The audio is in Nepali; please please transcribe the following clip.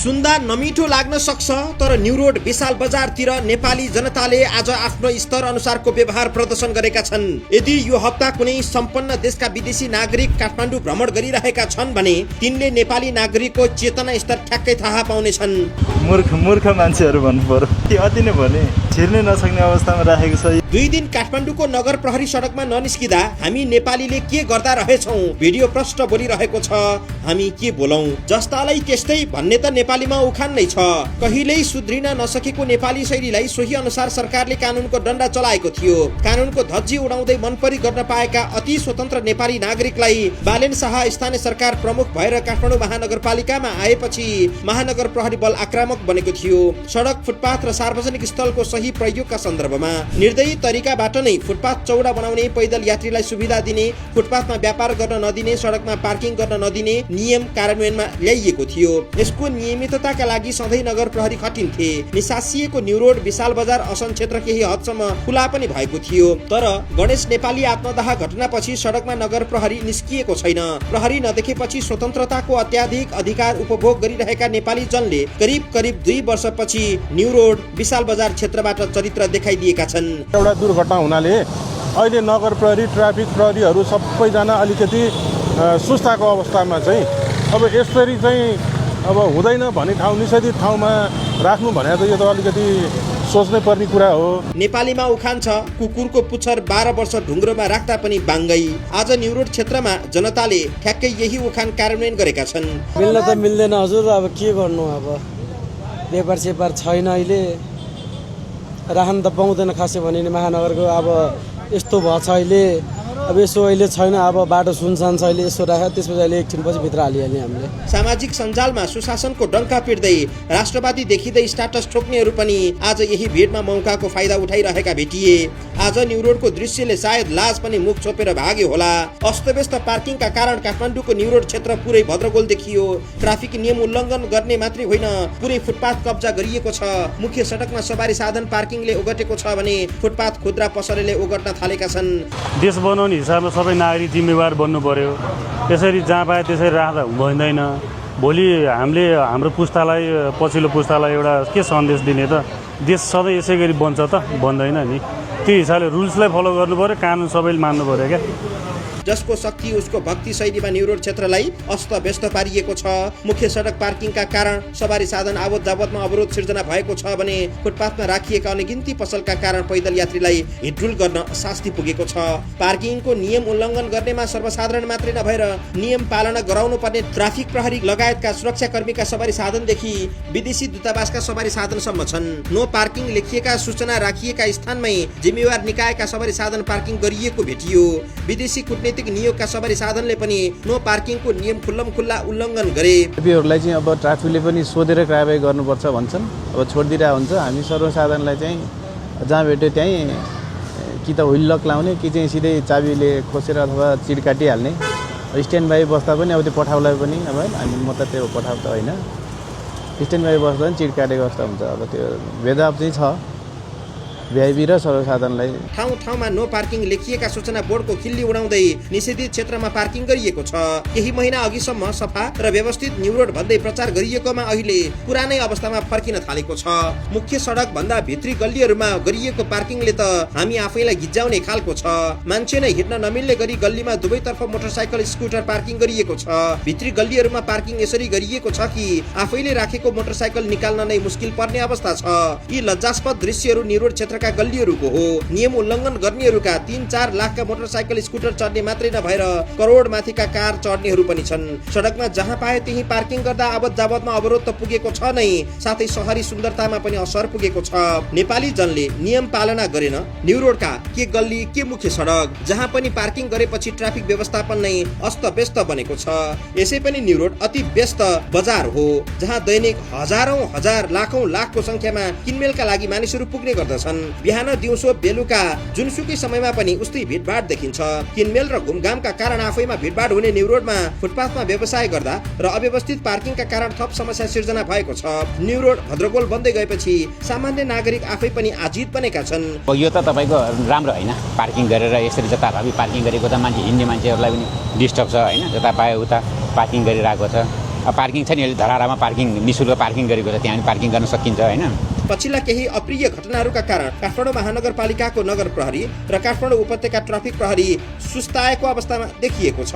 सुन्दा नमिठो लाग्न सक्छ, तर न्यू रोड विशाल बजारतिर नेपाली जनताले आज आफ्नो स्तर अनुसारको व्यवहार प्रदर्शन गरेका छन्। यदि यो हप्ता कुनै सम्पन्न देशका विदेशी नागरिक काठमाडौँ भ्रमण गरिरहेका छन् भने तिनले नेपाली नागरिकको चेतना स्तर ठ्याक्कै थाहा पाउनेछन्। मूर्ख मान्छेहरू भन्नु पर्यो, त्यो अति नै भने छिर्नै नसक्ने अवस्थामा राखेको छ। 2 दिन काठमाडौँको नगर प्रहरी सडकमा ननिस्किँदा हामी नेपालीले के गर्दा रहेछौँ भिडियो प्रष्ट बोलिरहेको छ। हामी के बोलौं, जस्तालाई त्यस्तै भन्ने त नेपालीमा उखान नै छ। कहिल्यै सुध्रिन नसकेको नेपाली शैलीलाई सोही अनुसार सरकारले कानुनको डण्डा चलाएको थियो। कानुनको धज्जी उडाउँदै मनपरी गर्न पाएका अति स्वतन्त्र नेपाली नागरिकलाई बालेन शाह स्थानीय सरकार प्रमुख भएर काठमाडौँ महानगरपालिकामा आएपछि महानगर प्रहरी बल आक्रामक बनेको थियो। सडक, फुटपाथ र सार्वजनिक स्थलको सही प्रयोगका सन्दर्भमा निर्दयी तरिकाबाट नै फुटपाथ चौडा बनाउने, पैदल यात्रीलाई सुविधा दिने, फुटपाथमा व्यापार गर्न नदिने, सडकमा पार्किङ गर्न नदिने नियम कार्यान्वयनमा ल्याइएको थियो। यसको नियमितताका लागि सधैँ नगर प्रहरी खटिन्थे। निसासिएको न्यू रोड विशाल बजार असन क्षेत्र केही हदसम्म खुला पनि भएको थियो। तर गणेश नेपाली आत्मदाह घटनापछि सडकमा नगर प्रहरी निस्किएको छैन। प्रहरी नदेखेपछि स्वतन्त्रताको अत्याधिक अधिकार उपभोग गरिरहेका नेपाली जनले करिब 2 वर्षपछि न्यू रोड विशाल बजार क्षेत्रबाट चरित्र देखाइदिएका छन्। एउटा दुर्घटना हुनाले अहिले नगर प्रहरी, ट्राफिक प्रहरीहरू सबैजना अलिकति सुस्ताको अवस्थामा चाहिँ अब यसरी चाहिँ अब हुँदैन भन्ने ठाउँ निषेधित ठाउँमा राख्नु भने त यो त अलिकति सोच्नै पर्ने कुरा हो। नेपालीमा उखान छ, कुकुरको पुच्छर 12 वर्ष ढुङ्ग्रोमा राख्दा पनि बाङ्गै। आज न्यू रोड क्षेत्रमा जनताले ठ्याक्कै यही उखान कार्यान्वयन गरेका छन्। मिल्न त मिल्दैन हजुर, अब के गर्नु, अब व्यापार सेपार छैन, अहिले राख्न त पाउँदैन खासै भने नि महानगरको। अब यस्तो भएको छ अहिले, अब यसो अहिले छैन, अब बाटो सुनसान छ अहिले, यसो राख्यो त्यसपछि अहिले एकछिनपछि भित्र हालिहाल्ने हामीले। सामाजिक सञ्जालमा सुशासनको डङ्का पिट्दै राष्ट्रवादी देखिँदै स्टाटस ठोक्नेहरू पनि आज यही भिडमा मौकाको फाइदा उठाइरहेका भेटिए। आज न्यू रोडको दृश्यले सायद लाज पनि मुख छोपेर भाग्यो होला। अस्तव्यस्त पार्किङका कारण काठमाडौँको न्यू रोड क्षेत्र पुरै भद्रगोल देखियो। ट्राफिक नियम उल्लङ्घन गर्ने मात्रै होइन, पुरै फुटपाथ कब्जा गरिएको छ। मुख्य सडकमा सवारी साधन पार्किङले ओगटेको छ भने फुटपाथ खुद्रा पसलेले ओगट्न थालेका छन्। देश बनाउने हिसाबमा सबै नागरिक जिम्मेवार बन्नु पर्यो। त्यसरी जहाँ पाए त्यसरी राख्दा हुँदैन। भोलि हामीले हाम्रो पुस्तालाई, पछिल्लो पुस्तालाई एउटा के सन्देश दिने त? देश सधैँ यसै गरी बन्छ त? बन्दैन नि। त्यो हिसाबले रुल्सलाई फलो गर्नु पर्यो, कानुन सबैले मान्नु पर्यो क्या। जसको शक्ति उसको भक्ति शैलीमा न्यू रोड क्षेत्रलाई अस्त व्यस्त पारिएको छ। मुख्य सडक पार्किङका कारण सवारी साधन आवत जावतमा अवरोध सिर्जना भएको छ भने फुटपाथमा राखिएका अनगिन्ती पसलका कारण पैदल यात्रीलाई हिँडडुल गर्न शास्ति पुगेको छ। पार्किङको नियम उल्लङ्घन गर्नेमा सर्वसाधारण मात्रै नभएर नियम पालना गराउनु पर्ने ट्राफिक प्रहरी लगायतका सुरक्षाकर्मीका सवारी साधनदेखि विदेशी दूतावासका सवारी साधनसम्म छन्। नो पार्किङ लेखिएका सूचना राखिएका स्थानमै जिम्मेवार निकायका सवारी साधन पार्किङ गरिएको भेटियो। विदेशी कूटनीतिक नियोगका सवारी साधनले पनि नो पार्किङको नियम खुल्ला उल्लङ्घन गरे। ट्राफिकहरूलाई चाहिँ अब ट्राफिकले पनि सोधेर कारबाही गर्नुपर्छ भन्छन्। अब छोडिदिरहेको हुन्छ। हामी सर्वसाधारणलाई चाहिँ जहाँ भेट्यो त्यहीँ कि त हुइल लक लाउने कि चाहिँ सिधै चाबीले खोसेर अथवा चिड काटिहाल्ने। स्ट्यान्ड बाई बस्दा पनि अब त्यो पठाउलाई पनि अब हामी म त त्यो पठाउ त होइन, स्ट्यान्ड बाई बस्दा पनि चिड काटेको अवस्था हुन्छ। अब त्यो भेदभाव चाहिँ छ भिआइपी र सर्वसाधारणलाई। ठाउँमा नो पार्किङ लेखिएका सूचना बोर्डको खिल्ली उडाउँदै निषेधित क्षेत्रमा पार्किङ गरिएको छ। केही महिना अघिसम्म सफा र व्यवस्थित न्यू रोड भन्दै प्रचार गरिएकोमा अहिले पुरानै अवस्थामा फर्किन थालेको छ। मुख्य सडक भन्दा भित्री गल्लीहरूमा गरिएको पार्किङले त हामी आफैलाई गिज्जाउने खालको छ। मान्छे नै हिँड्न नमिल्ने गरी गल्लीमा दुवैतर्फ मोटरसाइकल, स्कुटर पार्किङ गरिएको छ। भित्री गल्लीहरूमा पार्किङ यसरी गरिएको छ कि आफैले राखेको मोटरसाइकल निकाल्न नै मुस्किल पर्ने अवस्था छ। यी लज्जास्पद दृश्यहरू न्यू रोड क्षेत्र गल्लीहरूको हो। नियम उल्लङ्घन गर्नेहरूका 3-4 लाखका मोटरसाइकल, स्कुटर चढ्ने मात्रै नभएर करोड माथिका कार चढ्नेहरू पनि छन्। सडकमा जहाँ पाए त्यही पार्किङ गर्दा आवत जावतमा अवरोध त पुगेको छ नै, साथै शहरी सुन्दरतामा पनि असर पुगेको छ। नेपाली जनले नियम पालना गरेन। न्यू रोडका के गल्ली के मुख्य सडक जहाँ पनि पार्किङ गरेपछि ट्राफिक व्यवस्थापन नै अस्त व्यस्त बनेको छ। यसै पनि न्यू रोड अति व्यस्त बजार हो जहाँ दैनिक हजारौं हजार लाखौं लाखको संख्यामा किनमेलका लागि मानिसहरू पुग्ने गर्दछन्। बिहान, दिउँसो, बेलुका जुनसुकै समयमा पनि उस्तै भिडभाड देखिन्छ। किनमेल र घुमघामका कारण आफैमा भिडभाड हुने न्यू रोडमा फुटपाथमा व्यवसाय गर्दा र अव्यवस्थित पार्किङका कारण थप समस्या सिर्जना भएको छ। न्यू रोड भद्रगोल बन्दै गएपछि सामान्य नागरिक आफै पनि आजित बनेका छन्। यो त तपाईको राम्रो होइन, पार्किङ गरेर यसरी जताभावी पार्किङ गरेको त मान्छे हिँड्ने मान्छेहरूलाई पनि डिस्टर्ब छ होइन। जता पाए उता पार्किङ गरिरहेको छ। पार्किङ छ नि अहिले धरारामा पार्किङ निःशुल्क पार्किङ गरेको छ, त्यहाँ पनि पार्किङ गर्न सकिन्छ होइन। पछिल्ला केही अप्रिय घटनाहरूका कारण काठमाडौँ महानगरपालिकाको नगर प्रहरी र काठमाडौँ उपत्यका ट्राफिक प्रहरी सुस्ताएको अवस्थामा देखिएको छ।